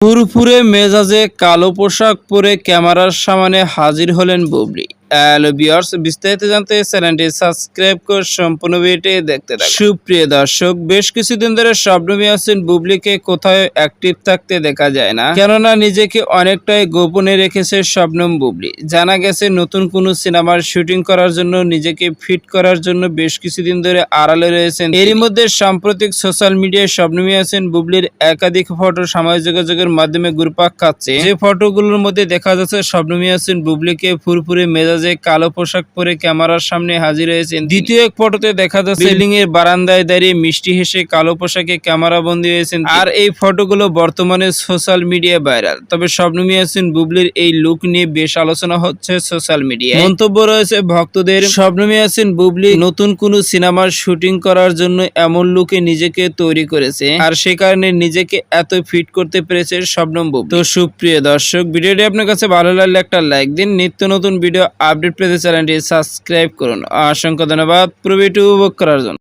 ফুরফুরে মেজাজে কালো পোশাক পরে ক্যামেরার সামনে হাজির হলেন বুবলি। হ্যালো ভিউয়ার্স, বিস্তারিত জানতে চ্যানেলটি সাবস্ক্রাইব করে সম্পূর্ণ ভিডিওটি দেখতে থাকুন। সুপ্রিয় দর্শক, বেশ কিছুদিন ধরে শবনম ইয়াসমিন বুবলিকে কোথাও অ্যাক্টিভ থাকতে দেখা যায় না, কেননা নিজেকে অনেকটাই গোপনে রেখেছে শবনম বুবলি। জানা গেছে নতুন কোনো সিনেমার শুটিং করার জন্য নিজেকে ফিট করার জন্য বেশ কিছুদিন ধরে আড়ালে রয়েছেন। এরই মধ্যে সাম্প্রতিক সোশ্যাল মিডিয়ায় শবনম ইয়াসমিন বুবলির একাধিক ফটো সামাজিক যোগাযোগের মাধ্যমে ঘুরপাক খাচ্ছে। যে ফটোগুলোর মধ্যে দেখা যাচ্ছে শবনম ইয়াসমিন বুবলিকে ফুরফুরে মেজাজে কালো পোশাক পরে ক্যামেরার সামনে হাজির হয়েছেন। দ্বিতীয় এক ফটোতে দেখা যাচ্ছে বিল্ডিং এর বারান্দায় দাঁড়িয়ে মিষ্টি হেসে কালো পোশাকে ক্যামেরা বন্দী হয়েছেন। আর এই ফটোগুলো বর্তমানে সোশ্যাল মিডিয়ায় ভাইরাল। তবে শবনম ইয়াসমিন বুবলির এই লুক নিয়ে বেশ আলোচনা হচ্ছে সোশ্যাল মিডিয়ায়। মন্তব্য রয়েছে ভক্তদের, শবনম ইয়াসমিন বুবলি নতুন কোন সিনেমার শুটিং করার জন্য এমন লুকে নিজেকে তৈরি করেছে, আর সে কারণে নিজেকে এত ফিট করতে পেরেছে শবনম বুবলি। তো সুপ্রিয় দর্শক, ভিডিওটি আপনার কাছে ভালো লাগলে একটা লাইক দিন। নিত্য নতুন ভিডিও আপডেট পেতে চ্যানেলটি সাবস্ক্রাইব করুন। অসংখ্য ধন্যবাদ পুরো ভিডিওটি উপভোগ করার জন্য।